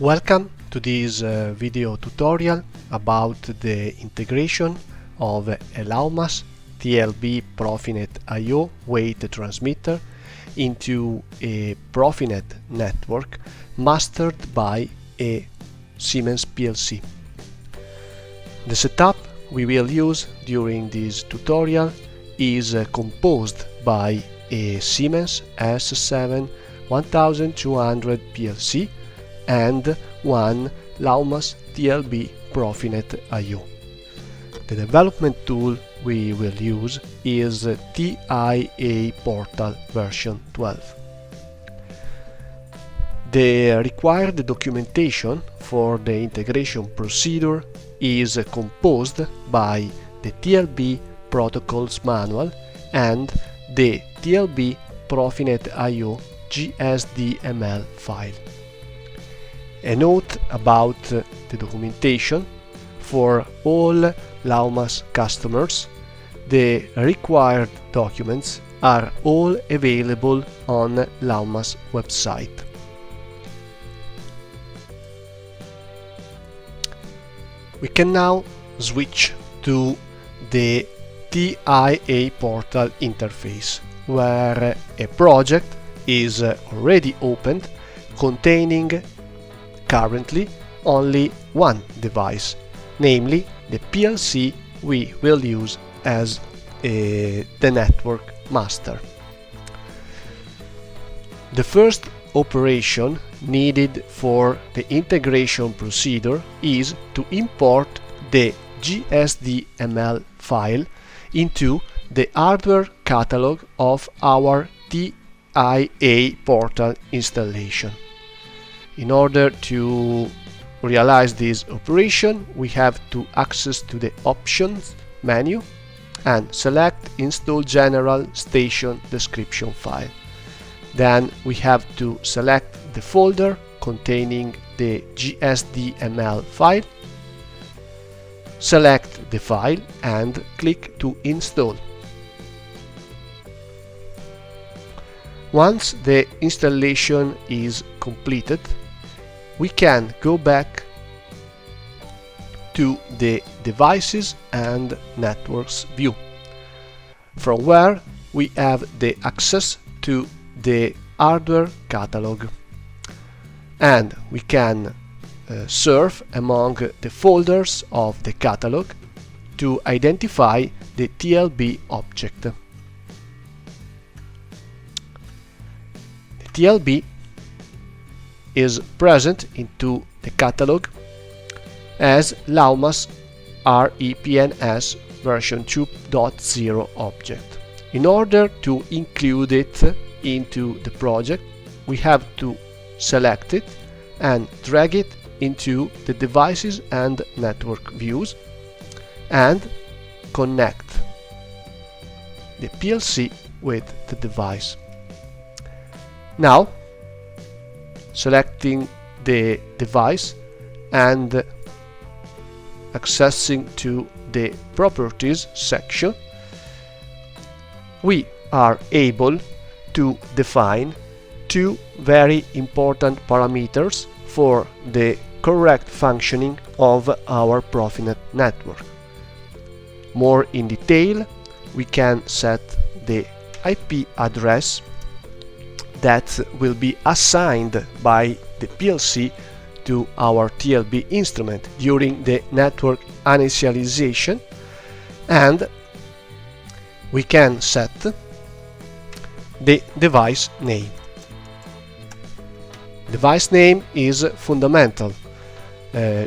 Welcome to this video tutorial about the integration of a LAUMAS TLB Profinet I/O weight transmitter into a Profinet network mastered by a Siemens PLC. The setup we will use during this tutorial is composed by a Siemens S7 1200 PLC and one LAUMAS TLB Profinet I/O. The development tool we will use is TiA Portal version 12. The required documentation for the integration procedure is composed by the TLB Protocols Manual and the TLB Profinet I/O GSDML file. A note about the documentation: for all LAUMAS customers, the required documents are all available on LAUMAS website. We can now switch to the TiA Portal interface, where a project is already opened containing currently only one device, namely the PLC we will use as the network master. The first operation needed for the integration procedure is to import the GSDML file into the hardware catalog of our TiA Portal installation. In order to realize this operation, we have to access to the Options menu and select Install General Station Description file. Then we have to select the folder containing the GSDML file, select the file and click to install. Once the installation is completed, we can go back to the Devices and Networks view, from where we have the access to the hardware catalog, and we can surf among the folders of the catalog to identify the TLB object. The TLB is present into the catalog as LAUMAS REPNS version 2.0 object. In order to include it into the project, we have to select it and drag it into the Devices and Network views and connect the PLC with the device. Now, selecting the device and accessing to the Properties section, we are able to define two very important parameters for the correct functioning of our Profinet network. More in detail, we can set the IP address that will be assigned by the PLC to our TLB instrument during the network initialization, and we can set the device name. Device name is fundamental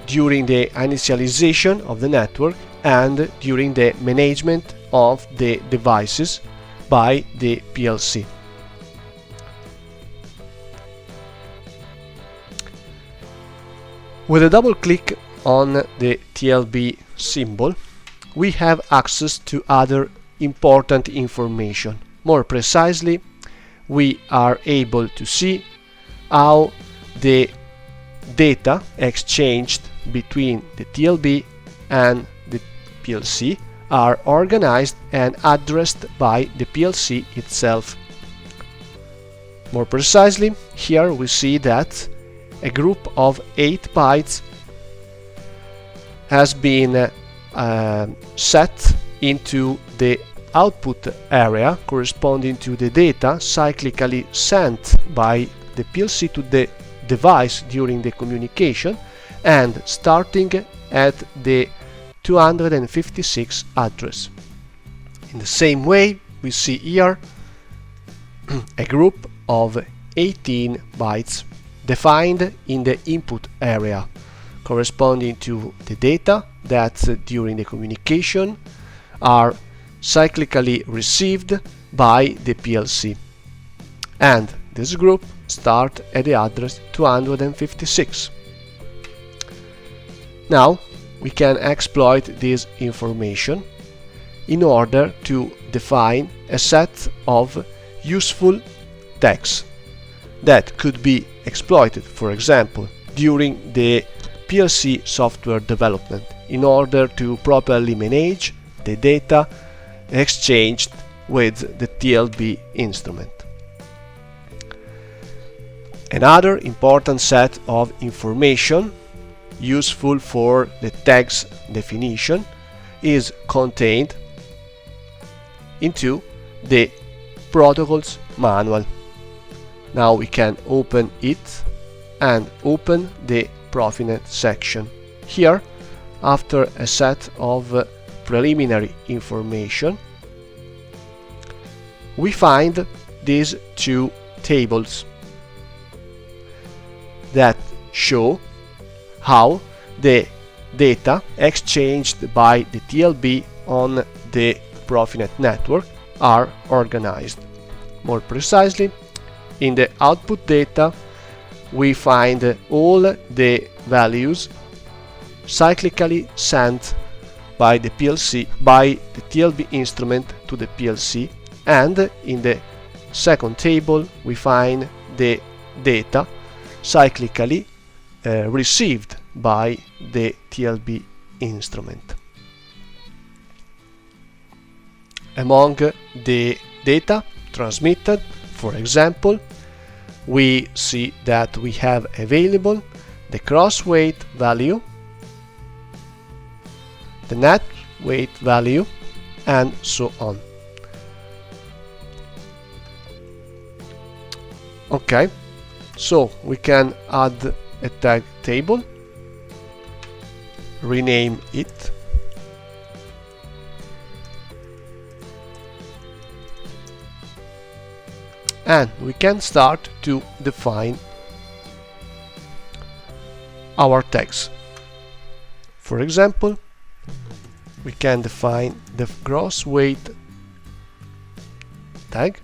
during the initialization of the network and during the management of the devices by the PLC. With a double click on the TLB symbol, we have access to other important information. More precisely, we are able to see how the data exchanged between the TLB and the PLC are organized and addressed by the PLC itself. More precisely, here we see that a group of 8 bytes has been set into the output area corresponding to the data cyclically sent by the PLC to the device during the communication, and starting at the 256 address. In the same way, we see here a group of 18 bytes defined in the input area corresponding to the data that during the communication are cyclically received by the PLC, and this group starts at the address 256. Now we can exploit this information in order to define a set of useful tags that could be exploited, for example, during the PLC software development in order to properly manage the data exchanged with the TLB instrument. Another important set of information useful for the tags definition is contained into the protocols manual. Now we can open it and open the Profinet section. Here, after a set of preliminary information, we find these two tables that show how the data exchanged by the TLB on the Profinet network are organized. More precisely, in the output data we find all the values cyclically sent by the PLC, by the TLB instrument to the PLC, and in the second table we find the data cyclically received by the TLB instrument. Among the data transmitted, for example, we see that we have available the cross weight value, the net weight value, and so on. Okay, so we can add a tag table, rename it, and we can start to define our tags. For example, we can define the gross weight tag.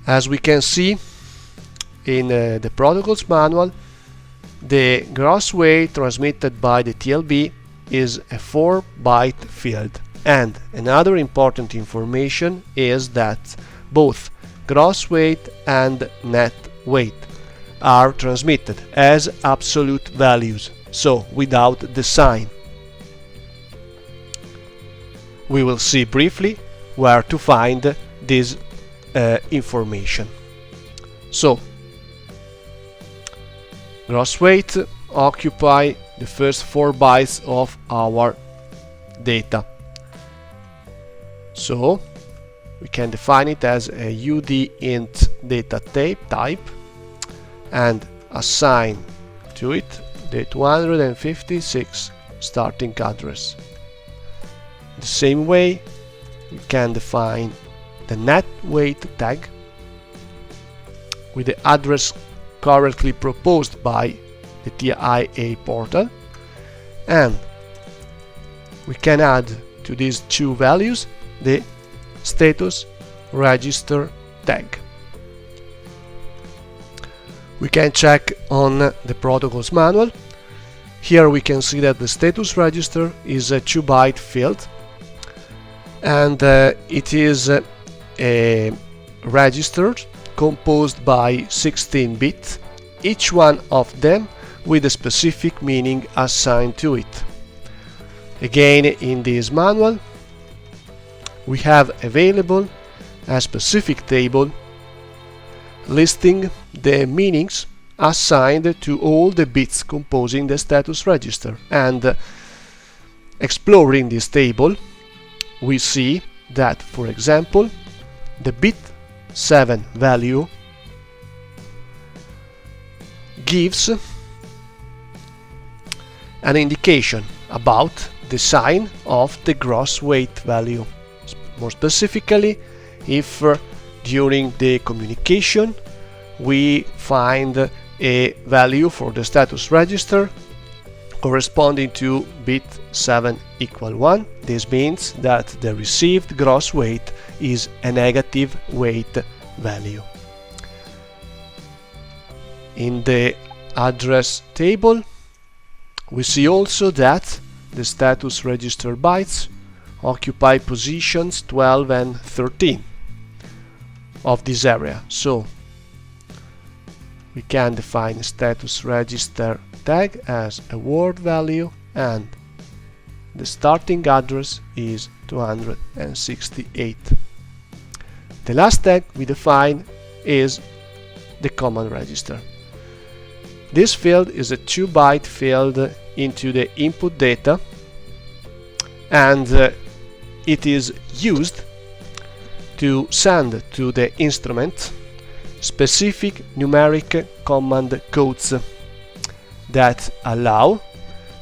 As we can see in the protocols manual, the gross weight transmitted by the TLB is a 4-byte field. And another important information is that both gross weight and net weight are transmitted as absolute values, so without the sign. We will see briefly where to find this information. So, gross weight occupy the first 4 bytes of our data. So we can define it as a UD data type and assign to it the 256 starting address. The same way, we can define the net weight tag with the address currently proposed by the TiA portal, and we can add to these two values the status register tag. We can check on the protocols manual. Here we can see that the status register is a 2-byte field, and it is a register composed by 16 bits, each one of them with a specific meaning assigned to it. Again, in this manual we have available a specific table listing the meanings assigned to all the bits composing the status register. And exploring this table, we see that, for example, the bit 7 value gives an indication about the sign of the gross weight value. More specifically, if during the communication we find a value for the status register corresponding to bit 7 equal 1, this means that the received gross weight is a negative weight value. In the address table, we see also that the status register bytes occupy positions 12 and 13 of this area. So we can define a status register tag as a word value, and the starting address is 268. The last tag we define is the command register. This field is a 2-byte field into the input data, and it is used to send to the instrument specific numeric command codes that allow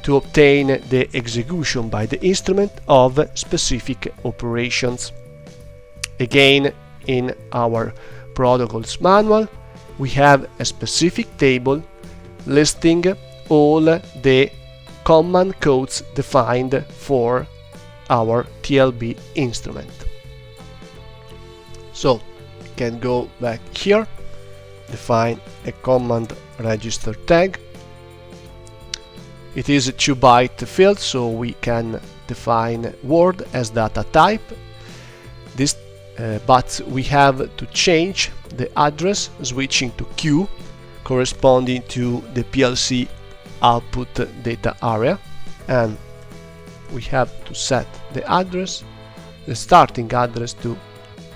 to obtain the execution by the instrument of specific operations. Again, in our protocols manual, we have a specific table listing all the command codes defined for our TLB instrument. So we can go back here, define a command register tag. It is a 2-byte field, so we can define word as data type. But we have to change the address, switching to Q, corresponding to the PLC output data area, and we have to set the address, the starting address, to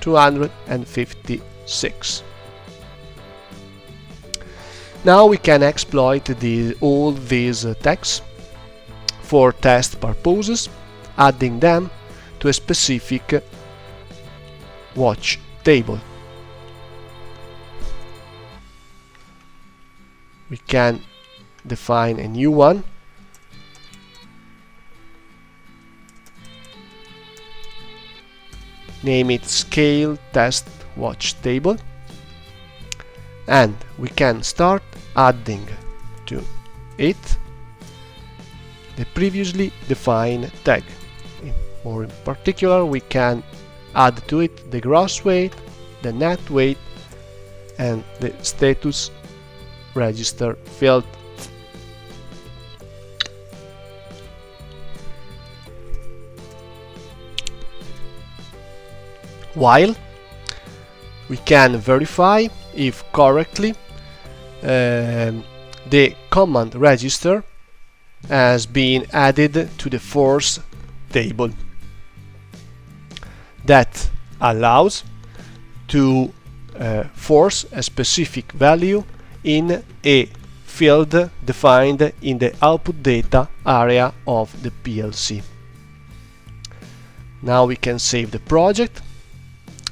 256. Now we can exploit all these tags for test purposes, adding them to a specific watch table. We can define a new one, name it scale test watch table, and we can start adding to it the previously defined tag. Or in particular, we can add to it the gross weight, the net weight, and the status register field. While we can verify if correctly the command register has been added to the force table. That allows to force a specific value in a field defined in the output data area of the PLC. Now we can save the project,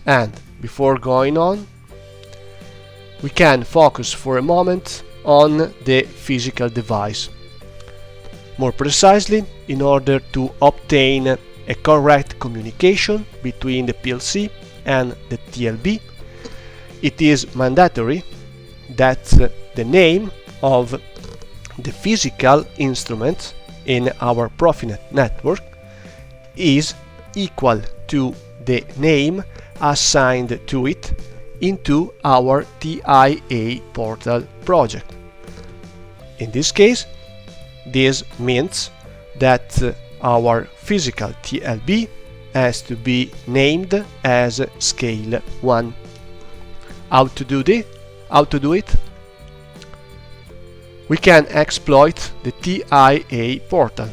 and before going on, we can focus for a moment on the physical device. More precisely, in order to obtain a correct communication between the PLC and the TLB, it is mandatory that the name of the physical instrument in our Profinet network is equal to the name assigned to it into our TiA portal project. In this case, this means that our physical TLB has to be named as scale 1. How to do it? We can exploit the TiA portal.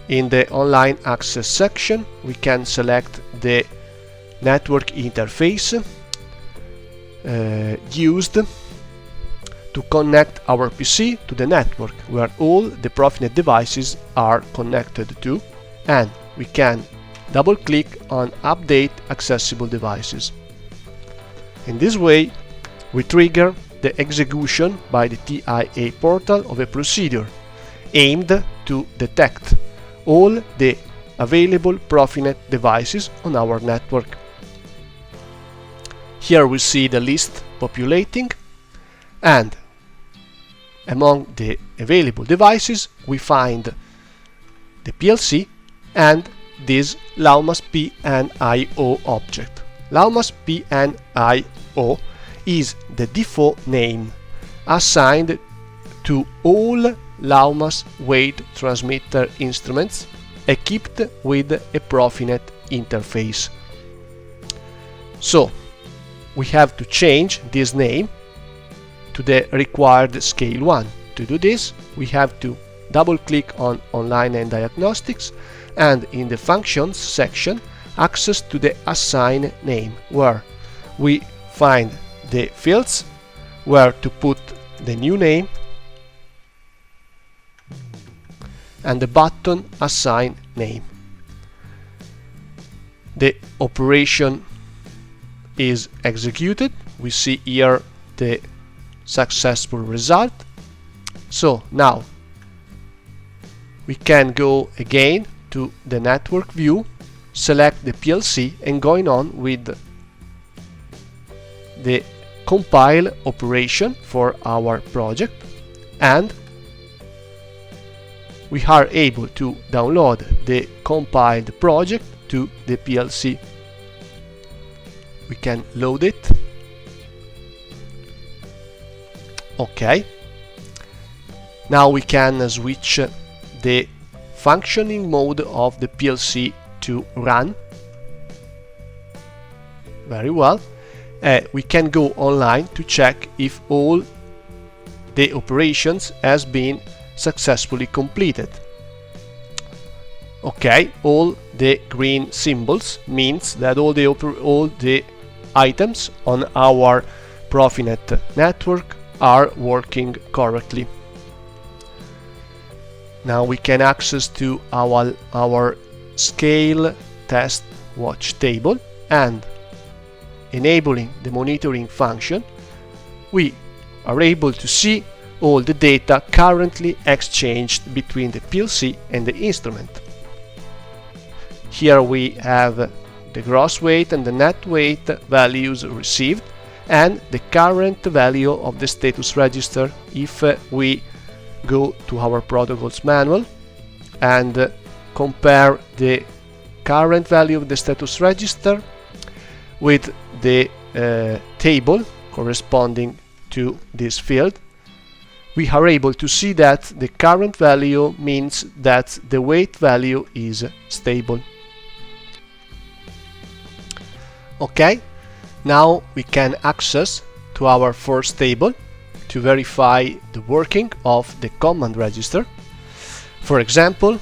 In the online access section, we can select the network interface, used to connect our PC to the network where all the Profinet devices are connected to, and we can double click on Update Accessible Devices. In this way, we trigger the execution by the TiA portal of a procedure aimed to detect all the available Profinet devices on our network. Here we see the list populating, and among the available devices we find the PLC and this LAUMAS PNIO object. LAUMAS PNIO is the default name assigned to all LAUMAS weight transmitter instruments equipped with a Profinet interface. So we have to change this name to the required scale 1. To do this, we have to double click on Online and Diagnostics, and in the Functions section, access to the Assign Name, where we find the fields where to put the new name and the button Assign Name. The operation is executed. We see here the successful result. So now we can go again to the network view, select the PLC, and going on with the compile operation for our project, and we are able to download the compiled project to the PLC. We can load it. Okay. Now we can switch the functioning mode of the PLC to run. Very well. We can go online to check if all the operations has been successfully completed. Okay, all the green symbols means that all the items on our Profinet network are working correctly. Now we can access to our scale test watch table, and enabling the monitoring function, we are able to see all the data currently exchanged between the PLC and the instrument. Here we have the gross weight and the net weight values received, and the current value of the status register if we go to our protocols manual and compare the current value of the status register with the table corresponding to this field. We are able to see that the current value means that the weight value is stable. Okay, now we can access to our first table to verify the working of the command register. For example,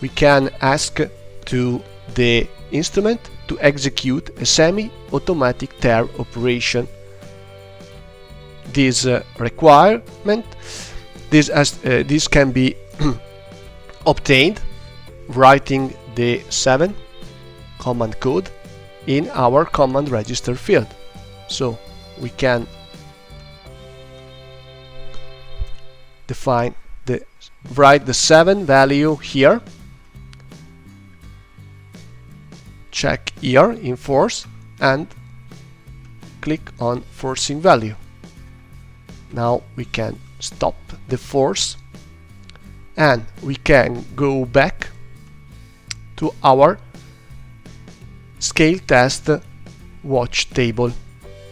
we can ask to the instrument to execute a semi-automatic TAR operation. This requirement, this can be obtained writing the 7 command code in our command register field. So we can write the 7 value here, check here in force, and click on forcing value. Now we can stop the force, and we can go back to our scale test watch table.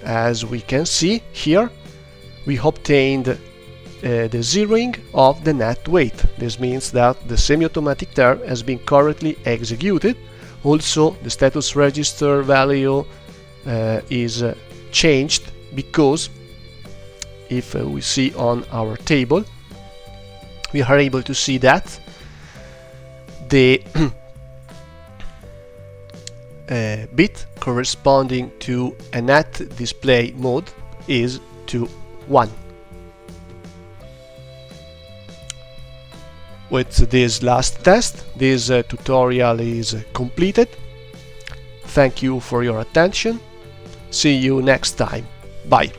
As we can see here, we obtained the zeroing of the net weight. This means that the semi-automatic TAR has been correctly executed. Also, the status register value is changed, because if we see on our table, we are able to see that the bit corresponding to a net display mode is to 1. With this last test, this tutorial is completed. Thank you for your attention. See you next time. Bye.